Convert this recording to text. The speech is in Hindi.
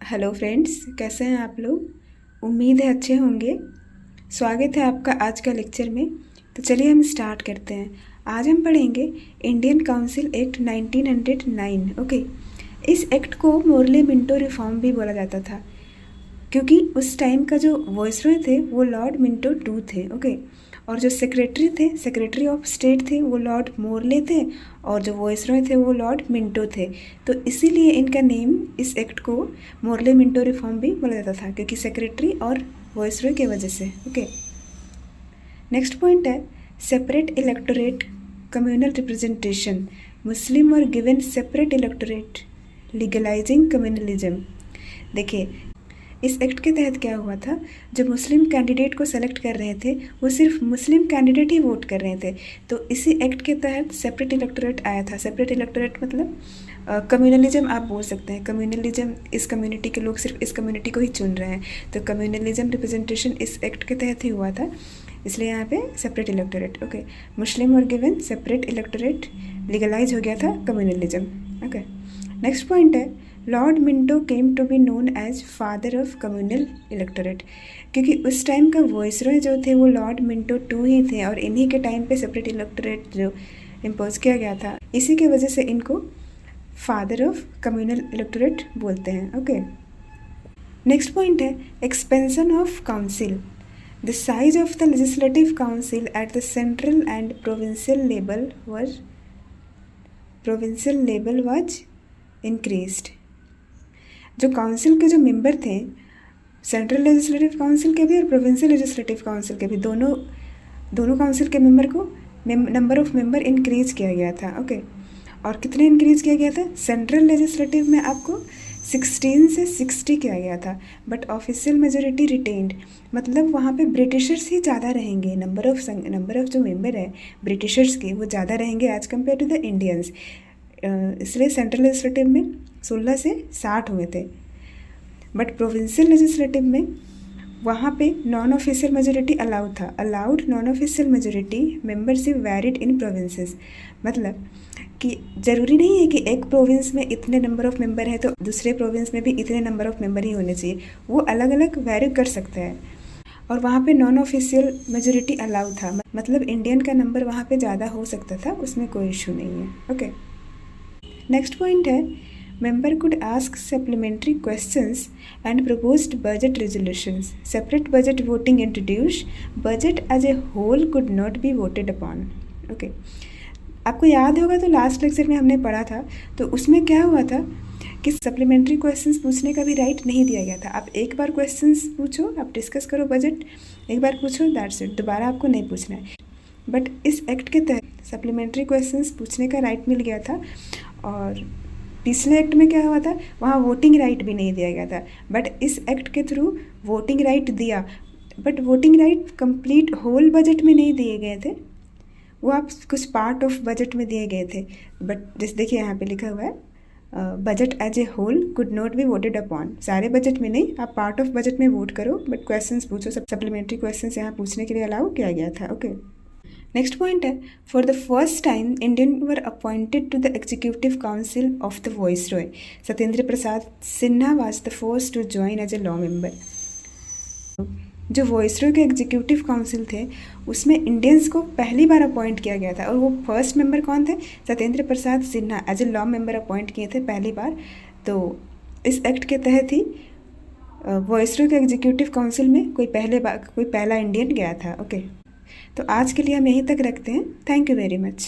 हेलो फ्रेंड्स, कैसे हैं आप लोग। उम्मीद है अच्छे होंगे। स्वागत है आपका आज का लेक्चर में। तो चलिए हम स्टार्ट करते हैं। आज हम पढ़ेंगे इंडियन काउंसिल एक्ट 1909। ओके, इस एक्ट को मोर्ले मिंटो रिफॉर्म भी बोला जाता था, क्योंकि उस टाइम का जो वॉइसरॉय थे वो लॉर्ड मिंटो टू थे। ओके, और जो सेक्रेटरी थे, सेक्रेटरी ऑफ स्टेट थे, वो लॉर्ड मोर्ले थे, और जो वॉइसरॉय थे वो लॉर्ड मिंटो थे। तो इसीलिए इनका नेम, इस एक्ट को मोर्ले मिंटो रिफॉर्म भी बोला जाता था, क्योंकि सेक्रेटरी और वॉइसरॉय की वजह से। ओके, नेक्स्ट पॉइंट है सेपरेट इलेक्टोरेट कम्युनल रिप्रेजेंटेशन। मुस्लिम और given separate electorate legalising communalism. देखिए, इस एक्ट के तहत क्या हुआ था, जो मुस्लिम कैंडिडेट को सेलेक्ट कर रहे थे वो सिर्फ मुस्लिम कैंडिडेट ही वोट कर रहे थे। तो इसी एक्ट के तहत सेपरेट इलेक्टोरेट आया था। सेपरेट इलेक्टोरेट मतलब कम्युनलिज्म आप बोल सकते हैं। कम्युनलिज्म, इस कम्युनिटी के लोग सिर्फ इस कम्युनिटी को ही चुन रहे हैं, तो कम्युनलिज्म रिप्रेजेंटेशन इस एक्ट के तहत ही हुआ था, इसलिए यहाँ पे सेपरेट इलेक्टोरेट। ओके, मुस्लिम और गिवन सेपरेट इलेक्टोरेट लीगलाइज हो गया था कम्युनलिज्म। ओके, नेक्स्ट पॉइंट है Lord Minto came to be known as father of communal electorate, क्योंकि उस टाइम का वॉइसरॉय जो थे वो लॉर्ड मिंटो टू ही थे, और इन्हीं के टाइम पे सेपरेट इलेक्टोरेट जो इम्पोज किया गया था, इसी की वजह से इनको फादर ऑफ कम्युनल इलेक्टोरेट बोलते हैं। ओके, नेक्स्ट पॉइंट है expansion of council. The size of the legislative council at the central and provincial level was increased. जो काउंसिल के जो मेंबर थे, सेंट्रल लेजिस्लेटिव काउंसिल के भी और प्रोविंशियल लेजिस्लेटिव काउंसिल के भी, दोनों काउंसिल के मेंबर को नंबर ऑफ मेंबर इंक्रीज किया गया था। ओके, और कितने इंक्रीज किया गया था, सेंट्रल लेजिस्लेटिव में आपको 16 से 60 किया गया था, बट ऑफिशियल मेजोरिटी रिटेन्ड, मतलब वहाँ पे ब्रिटिशर्स ही ज़्यादा रहेंगे। नंबर ऑफ जो मेंबर है ब्रिटिशर्स के वो ज़्यादा रहेंगे as compare to the Indians, इसलिए सेंट्रल लेजिस्लेटिव में 16 से 60 हुए थे। बट प्रोविंशियल लेजिस्लेटिव में वहाँ पे नॉन ऑफिशियल मेजोरिटी अलाउड था। Allowed non official majority membership varied in provinces, मतलब कि ज़रूरी नहीं है कि एक प्रोविंस में इतने नंबर ऑफ मेंबर है तो दूसरे प्रोविंस में भी इतने नंबर ऑफ मेंबर ही होने चाहिए, वो अलग अलग वैरी कर सकता है। और वहाँ पे नॉन ऑफिशियल मेजोरिटी अलाउड था, मतलब इंडियन का नंबर वहाँ पे ज़्यादा हो सकता था, उसमें कोई इशू नहीं है। ओके, नेक्स्ट पॉइंट है member could ask supplementary questions and proposed budget resolutions. Separate budget voting introduced. Budget as a whole could not be voted upon. Okay, आपको याद होगा तो लास्ट लेक्चर में हमने पढ़ा था, तो उसमें क्या हुआ था कि सप्लीमेंट्री क्वेश्चंस पूछने का भी राइट नहीं दिया गया था। आप एक बार क्वेश्चंस पूछो, आप डिस्कस करो बजट, एक बार पूछो, दैट्स इट, दोबारा आपको नहीं पूछना है। बट इस एक्ट के तहत सप्लीमेंट्री क्वेश्चंस पूछने का राइट मिल गया था, और पिछले एक्ट में क्या हुआ था, वहाँ वोटिंग राइट भी नहीं दिया गया था, बट इस एक्ट के थ्रू वोटिंग राइट दिया। But voting right complete whole budget में नहीं दिए गए थे, वो आप कुछ पार्ट ऑफ बजट में दिए गए थे। बट जैसे देखिए यहाँ पे लिखा हुआ है budget as a whole could not be voted upon, सारे बजट में नहीं, आप पार्ट ऑफ बजट में वोट करो, बट क्वेश्चंस पूछो, सब सप्लीमेंट्री क्वेश्चंस यहाँ पूछने के लिए अलाउ किया गया था। ओके, नेक्स्ट पॉइंट है for the first time Indian were appointed to the executive council of the viceroy. Satyendra Prasad Sinha was the first to join as a law member. जो वॉइसरॉय के एग्जीक्यूटिव काउंसिल थे उसमें इंडियंस को पहली बार अपॉइंट किया गया था, और वो फर्स्ट मेंबर कौन थे, Satyendra Prasad Sinha as a law member appoint किए थे पहली बार। तो इस एक्ट के तहत ही वॉइसरॉय के एग्जीक्यूटिव काउंसिल में कोई पहला इंडियन गया था। ओके, तो आज के लिए हम यहीं तक रखते हैं। Thank you very much.